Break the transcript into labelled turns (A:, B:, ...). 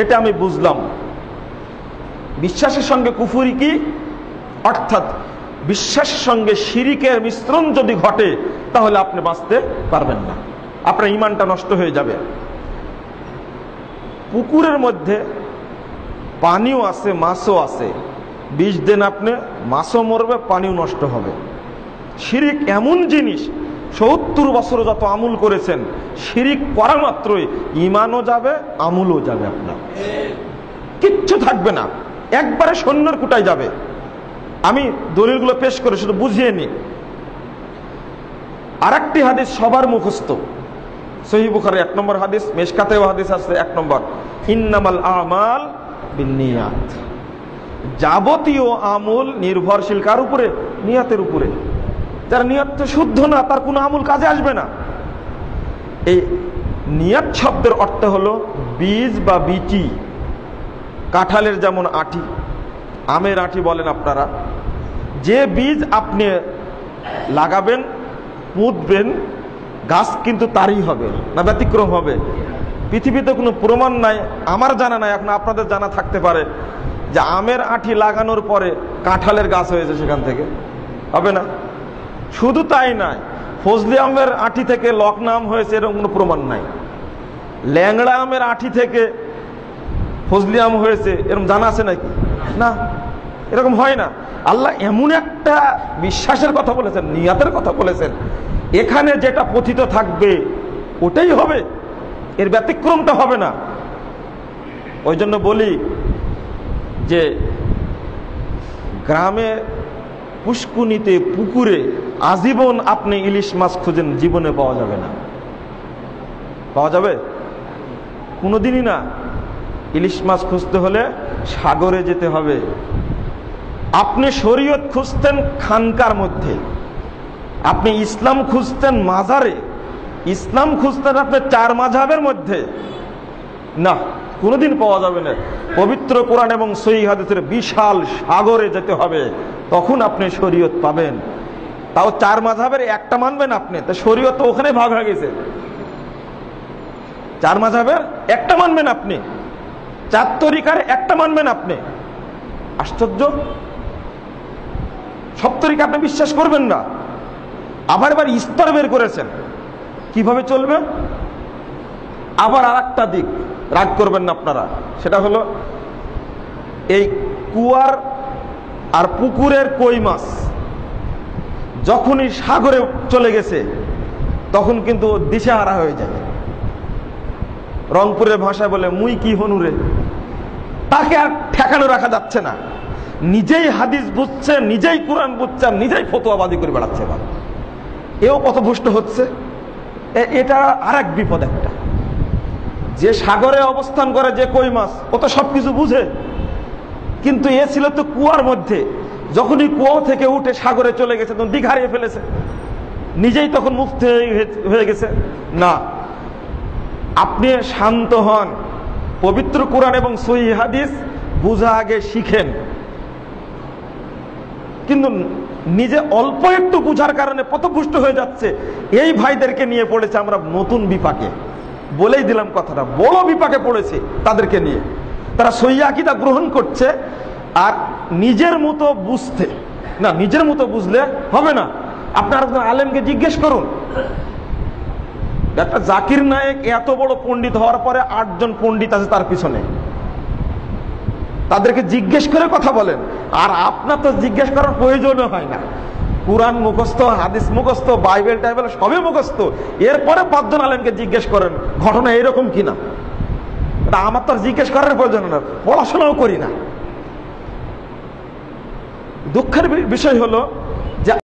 A: এটা আমি বুঝলাম। বিশ্বাসের সঙ্গে কুফরি কি, অর্থাৎ বিশ্বাসের সঙ্গে শিরিকের মিশ্রণ যদি ঘটে তাহলে আপনি বাঁচতে পারবেন না, আপনার ঈমানটা নষ্ট হয়ে যাবে। পুকুরের মধ্যে পানিও আছে, মাছও আছে, বিষ দেন আপনি, মাছও মরবে, পানিও নষ্ট হবে। শিরিক এমন জিনিস, ৭০ বছর যত আমল করেছেন, শিরিক করা মাত্রই ঈমানও যাবে, আমলও যাবে, আপনার কিচ্ছু থাকবে না, একবারে সৈন্যর কুটায় যাবে। আমি দলিলগুলো পেশ করে শুধু বুঝিয়ে নি। আর একটি হাদিস সবার মুখস্থ, সহিহ বুখারী ১ নম্বর হাদিস, মিশকাতেও হাদিস আছে ১ নম্বর, ইন্নামাল আমাল বিন্নিয়াত। যাবতীয় আমল নির্ভরশীল কার উপরে? নিয়তের উপরে। যার নিয়ত শুদ্ধ না, তার কোনো আমল কাজে আসবে না। এই নিয়ত শব্দের অর্থ হলো বীজ বা বিচি। কাঁঠালের যেমন আটি, আমের আটি বলেন আপনারা, যে বীজ আপনি লাগাবেন, পুঁতবেন, গাছ কিন্তু তারই হবে না, ব্যতিক্রম হবে? পৃথিবীতে কোনো প্রমাণ নাই, আমার জানা নাই, এখন আপনাদের জানা থাকতে পারে, যে আমের আটি লাগানোর পরে কাঁঠালের গাছ হয়েছে সেখান থেকে, হবে না? শুধু তাই নাই, ফজলি আমের আটি থেকে লকনা আম হয়েছে এরকম কোনো প্রমাণ নাই। ল্যাংড়া আমের আটি থেকে ফজলি আম হয়েছে এরকম জানা আছে নাকি? না, এরকম হয় না। আল্লাহ এমন একটা বিশ্বাসের কথা বলেছেন, নিয়াতের কথা বলেছেন, এখানে যেটা পতিত থাকবে ওটাই হবে, এর ব্যতিক্রমটা হবে না। ওই জন্য বলি যে গ্রামে পুষ্কুনিতে, পুকুরে আজীবন আপনি ইলিশ মাছ খুঁজেন, জীবনে পাওয়া যাবে না। পাওয়া যাবে? কোনোদিনই না। ইলিশ মাছ খুঁজতে হলে সাগরে যেতে হবে। আপনি শরীয়ত খুঁজতেন খানকার মধ্যে, আপনি ইসলাম খুঁজতেন মাজারে, ইসলাম খুঁজতেন আপনি ৪ মাযহাবের মধ্যে, না, কোনোদিন পাওয়া যাবে না। পবিত্র কোরআন এবং সহিহ হাদিসের বিশাল সাগরে যেতে হবে, তখন আপনি শরীয়ত পাবেন। তাও ৪ মাযহাবের একটা মানবেন আপনি, তা শরীয়ত তো ওখানে ভাগ হয়ে গেছে। ৪ মাযহাবের একটা মানবেন আপনি, ৪ তরিকার একটা মানবেন আপনি। আশ্চর্য! সব তরিকা আপনি বিশ্বাস করবেন না। আবার এবার স্তর বের করেছেন কিভাবে চলবে। আবার আর একটা দিক, রাগ করবেন না আপনারা, সেটা হলো এই কুয়ার আর পুকুরের কই মাছ যখনই সাগরে চলে গেছে তখন কিন্তু দিশেহারা হয়ে যায়। রংপুরের ভাষায় বলে মুই কি হনুরে, তাকে আর ঠেকানো রাখা যাচ্ছে না। নিজেই হাদিস বুঝছে, নিজেই কোরআন বুঝছে, নিজেই ফতোয়াবাদী করে বেড়াচ্ছে। এও পথভ্রষ্ট হচ্ছে। এটা আর এক বিপদ একটা। যে সাগরে অবস্থান করে যে কই মাছ, ও তো সবকিছু বুঝে, কিন্তু এ ছিল তো কুয়ার মধ্যে। যখনই কুয়া থেকে উঠে সাগরে চলে গেছে তখন দিক হারিয়ে ফেলেছে, নিজেই তখন মুক্ত হয়ে গেছে। না, আপনি শান্ত হন, পবিত্র কোরআন এবং সহিহ হাদিস বুঝা আগে শিখেন। কিন্তু নিজে অল্প একটু বুঝার কারণে পথভ্রষ্ট হয়ে যাচ্ছে, এই ভাইদেরকে নিয়ে পড়েছে আমরা নতুন বিপাকে। বলেই দিলাম কথাটা, বড় বিপাকে পড়েছে তাদেরকে নিয়ে। তারা সহিহ আকীদা গ্রহণ করছে আর নিজের মতো বুঝতে না, নিজের মতো বুঝলে হবে না। আপনার একজন আলেমকে জিজ্ঞেস করুন। একটা জাকির নায়েক এত বড় পণ্ডিত হওয়ার পরে ৮ জন পণ্ডিত আছে তার পিছনে, তাদেরকে জিজ্ঞেস করে কথা বলেন। আর আপনার তো জিজ্ঞেস করার প্রয়োজনও হয় না। কুরআন মুখস্থ, হাদিস মুখস্থ, বাইবেল টাইবেল সবই মুখস্থ, এরপরে ৫ জন আলেমকে জিজ্ঞেস করেন ঘটনা এরকম কিনা। আমার তো জিজ্ঞেস করার প্রয়োজন না, পড়াশোনাও করি না। দুঃখের বিষয় হলো